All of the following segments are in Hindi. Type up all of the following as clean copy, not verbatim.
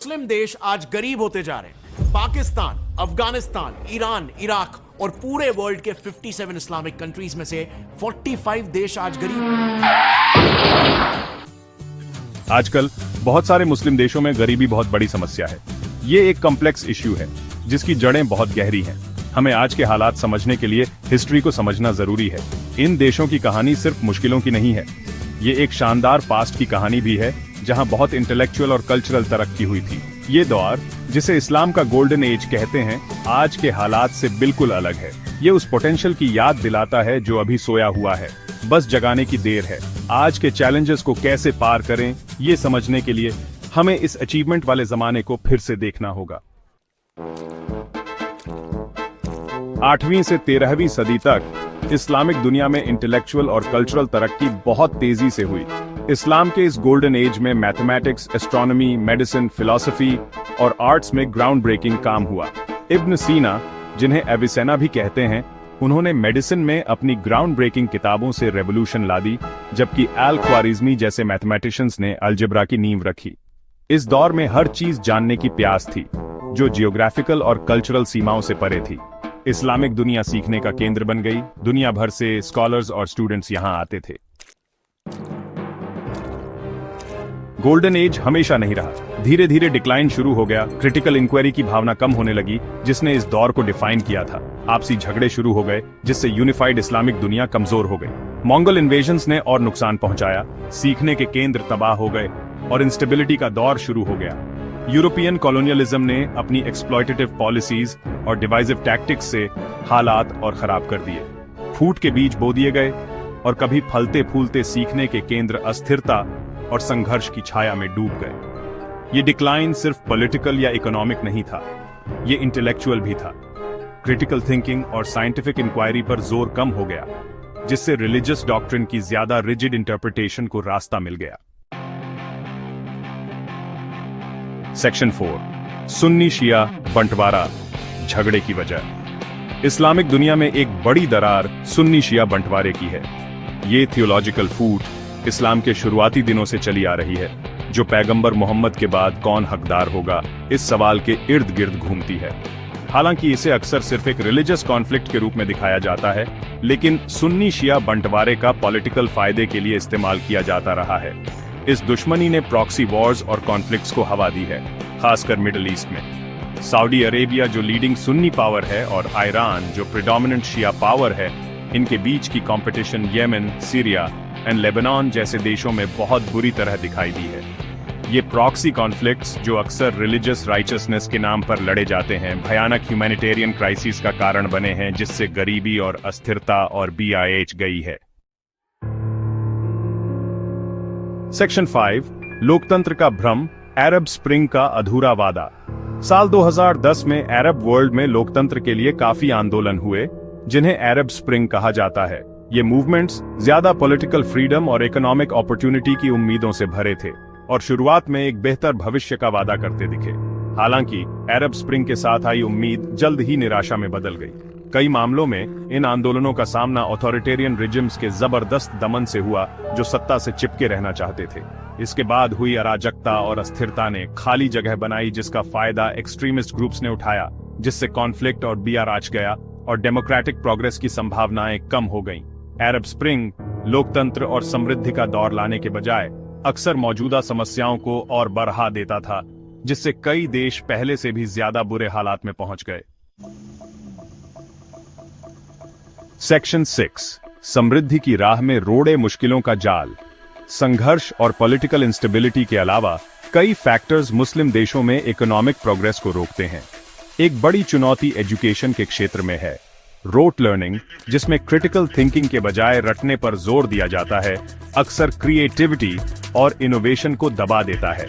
मुस्लिम देश आज गरीब होते जा रहे हैं। पाकिस्तान, अफगानिस्तान, ईरान, इराक और पूरे वर्ल्ड के 57 इस्लामिक कंट्रीज में से 45 देश आज गरीब। आजकल बहुत सारे मुस्लिम देशों में गरीबी बहुत बड़ी समस्या है। ये एक कॉम्प्लेक्स इश्यू है जिसकी जड़ें बहुत गहरी हैं। हमें आज के हालात समझने के लिए हिस्ट्री को समझना जरूरी है। इन देशों की कहानी सिर्फ मुश्किलों की नहीं है, ये एक शानदार पास्ट की कहानी भी है जहां बहुत इंटेलेक्चुअल और कल्चरल तरक्की हुई थी। ये दौर, जिसे इस्लाम का गोल्डन एज कहते हैं, आज के हालात से बिल्कुल अलग है। ये उस पोटेंशियल की याद दिलाता है जो अभी सोया हुआ है, बस जगाने की देर है। आज के चैलेंजेस को कैसे पार करें, ये समझने के लिए हमें इस अचीवमेंट वाले जमाने को फिर से देखना होगा। 8वीं से 13वीं सदी तक इस्लामिक दुनिया में इंटेलेक्चुअल और कल्चरल तरक्की बहुत तेजी से हुई। इस्लाम के इस गोल्डन एज में मैथमेटिक्स, एस्ट्रोनॉमी, मेडिसिन, फिलॉसफी और आर्ट्स में ग्राउंड ब्रेकिंग काम हुआ। इब्न सीना, जिन्हें एविसेना भी कहते हैं, उन्होंने मेडिसिन में अपनी ग्राउंड ब्रेकिंग किताबों से रेवोल्यूशन ला दी, जबकि अल ख्वारिज़मी जैसे मैथमेटिशियंस ने अलजेब्रा की नींव रखी। इस दौर में हर चीज जानने की प्यास थी, जो जियोग्राफिकल और कल्चरल सीमाओं से परे थी। इस्लामिक दुनिया सीखने का केंद्र बन गई। दुनिया भर से स्कॉलर्स और स्टूडेंट्स यहां आते थे। गोल्डन एज हमेशा नहीं रहा, धीरे धीरे डिक्लाइन शुरू हो गया। क्रिटिकल इंक्वायरी की भावना कम होने लगी, जिसने इस दौर को डिफाइन किया था। आपसी झगड़े शुरू हो गए, जिससे यूनिफाइड इस्लामिक दुनिया कमजोर हो गई। मंगोल इन्वेजन्स ने और नुकसान पहुंचाया, सीखने के केंद्र तबाह हो गए और इंस्टेबिलिटी का दौर शुरू हो गया। यूरोपियन कॉलोनियलिज्म ने अपनी एक्सप्लॉयटेटिव पॉलिसीज और डिवाइसिव टैक्टिक्स से हालात और खराब कर दिए। फूट के बीज बो दिए गए और कभी फलते फूलते सीखने के केंद्र अस्थिरता और संघर्ष की छाया में डूब गए। ये डिक्लाइन सिर्फ पॉलिटिकल या इकोनॉमिक नहीं था, ये इंटेलेक्चुअल भी था। क्रिटिकल थिंकिंग और साइंटिफिक इंक्वायरी पर जोर कम हो गया, जिससे रिलीजियस डॉक्ट्रिन की ज्यादा रिजिड इंटरप्रिटेशन को रास्ता मिल गया। सेक्शन 4, सुन्नी शिया बंटवारा, झगड़े की वजह। इस्लामिक दुनिया में एक बड़ी दरार सुन्नी शिया बंटवारे की है। ये थियोलॉजिकल फूट इस्लाम के शुरुआती दिनों से चली आ रही है, जो पैगंबर मोहम्मद के बाद कौन हकदार होगा, इस सवाल के इर्द गिर्द घूमती है। हालांकि इसे अक्सर सिर्फ एक रिलीजियस कॉन्फ्लिक्ट के रूप में दिखाया जाता है, लेकिन सुन्नी शिया बंटवारे का पॉलिटिकल फायदे के लिए इस्तेमाल किया जाता रहा है। इस दुश्मनी ने प्रॉक्सी वॉर्स और कॉन्फ्लिक्ट्स को हवा दी है, खासकर मिडिल ईस्ट में। सऊदी अरेबिया, जो लीडिंग सुन्नी पावर है, और ईरान, जो प्रिडोमिनेंट शिया पावर है, इनके बीच की competition Yemen, Syria and Lebanon जैसे देशों में बहुत बुरी तरह दिखाई दी है। ये प्रॉक्सी कॉन्फ्लिक्ट्स, जो अक्सर रिलीजियस राइचसनेस के नाम पर लड़े जाते हैं, भयानक ह्यूमैनिटेरियन क्राइसिस का कारण बने हैं, जिससे गरीबी और अस्थिरता और BIH गई है। सेक्शन 5, लोकतंत्र का भ्रम, अरब स्प्रिंग का अधूरा वादा। साल 2010 में अरब वर्ल्ड में लोकतंत्र के लिए काफी आंदोलन हुए, जिन्हें अरब स्प्रिंग कहा जाता है। ये मूवमेंट्स ज्यादा पॉलिटिकल फ्रीडम और इकोनॉमिक अपॉर्चुनिटी की उम्मीदों से भरे थे और शुरुआत में एक बेहतर भविष्य का वादा करते दिखे। हालांकि अरब स्प्रिंग के साथ आई उम्मीद जल्द ही निराशा में बदल गई। कई मामलों में इन आंदोलनों का सामना ऑथोरिटेरियन रिजिम्स के जबरदस्त दमन से हुआ, जो सत्ता से चिपके रहना चाहते थे। इसके बाद हुई अराजकता और अस्थिरता ने खाली जगह बनाई, जिसका फायदा एक्सट्रीमिस्ट ग्रुप्स ने उठाया, जिससे कॉन्फ्लिक्ट और BRH गया और डेमोक्रेटिक प्रोग्रेस की संभावनाएं कम हो गईं। अरब स्प्रिंग लोकतंत्र और समृद्धि का दौर लाने के बजाय अक्सर मौजूदा समस्याओं को और बढ़ा देता था, जिससे कई देश पहले से भी ज्यादा बुरे हालात में पहुंच गए। सेक्शन 6, समृद्धि की राह में रोड़े मुश्किलों का जाल। संघर्ष और पॉलिटिकल इंस्टेबिलिटी के अलावा कई फैक्टर्स मुस्लिम देशों में इकोनॉमिक प्रोग्रेस को रोकते हैं। एक बड़ी चुनौती एजुकेशन के क्षेत्र में है। रोट लर्निंग, जिसमें क्रिटिकल थिंकिंग के बजाय रटने पर जोर दिया जाता है, अक्सर क्रिएटिविटी और इनोवेशन को दबा देता है।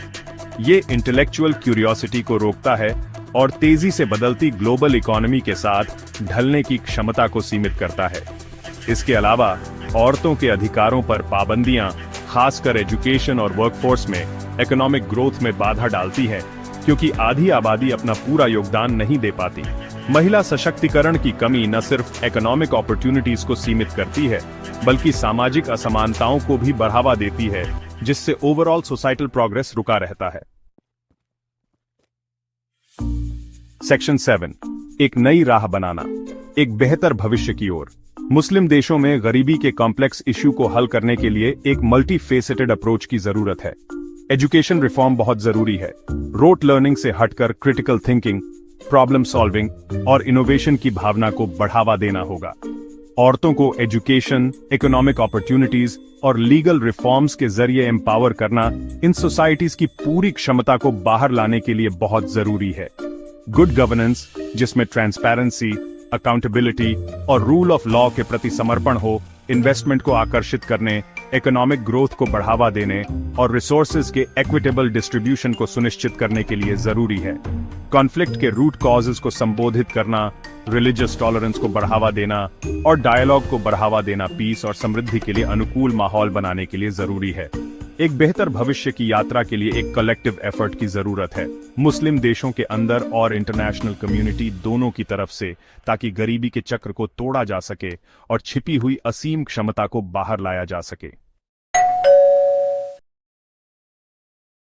ये इंटेलेक्चुअल क्यूरियोसिटी को रोकता है और तेजी से बदलती ग्लोबल इकोनॉमी के साथ ढलने की क्षमता को सीमित करता है। इसके अलावा औरतों के अधिकारों पर पाबंदियां, खासकर एजुकेशन और वर्कफोर्स में इकोनॉमिक ग्रोथ में बाधा डालती है, क्योंकि आधी आबादी अपना पूरा योगदान नहीं दे पाती। महिला सशक्तिकरण की कमी न सिर्फ इकोनॉमिक अपॉर्चुनिटीज को सीमित करती है, बल्कि सामाजिक असमानताओं को भी बढ़ावा देती है, जिससे ओवरऑल सोसाइटल प्रोग्रेस रुका रहता है। सेक्शन 7, एक नई राह बनाना, एक बेहतर भविष्य की ओर। मुस्लिम देशों में गरीबी के कॉम्प्लेक्स इश्यू को हल करने के लिए एक मल्टी फेसेटेड अप्रोच की जरूरत है। एजुकेशन रिफॉर्म बहुत जरूरी है। रोट लर्निंग से हटकर क्रिटिकल थिंकिंग, प्रॉब्लम सॉल्विंग और इनोवेशन की भावना को बढ़ावा देना होगा। औरतों को एजुकेशन, इकोनॉमिक अपॉर्चुनिटीज और लीगल रिफॉर्म्स के जरिए एम्पावर करना इन सोसाइटीज की पूरी क्षमता को बाहर लाने के लिए बहुत जरूरी है। गुड गवर्नेंस, जिसमें ट्रांसपेरेंसी, अकाउंटेबिलिटी और रूल ऑफ लॉ के प्रति समर्पण हो, इन्वेस्टमेंट को आकर्षित करने, इकोनॉमिक ग्रोथ को बढ़ावा देने और रिसोर्सेज के इक्विटेबल डिस्ट्रीब्यूशन को सुनिश्चित करने के लिए जरूरी है। कॉन्फ्लिक्ट के रूट कॉजेज को संबोधित करना, रिलीजियस टॉलरेंस को बढ़ावा देना और डायलॉग को बढ़ावा देना पीस और समृद्धि के लिए अनुकूल माहौल बनाने के लिए जरूरी है। एक बेहतर भविष्य की यात्रा के लिए एक कलेक्टिव एफर्ट की जरूरत है, मुस्लिम देशों के अंदर और इंटरनेशनल कम्युनिटी दोनों की तरफ से, ताकि गरीबी के चक्र को तोड़ा जा सके और छिपी हुई असीम क्षमता को बाहर लाया जा सके।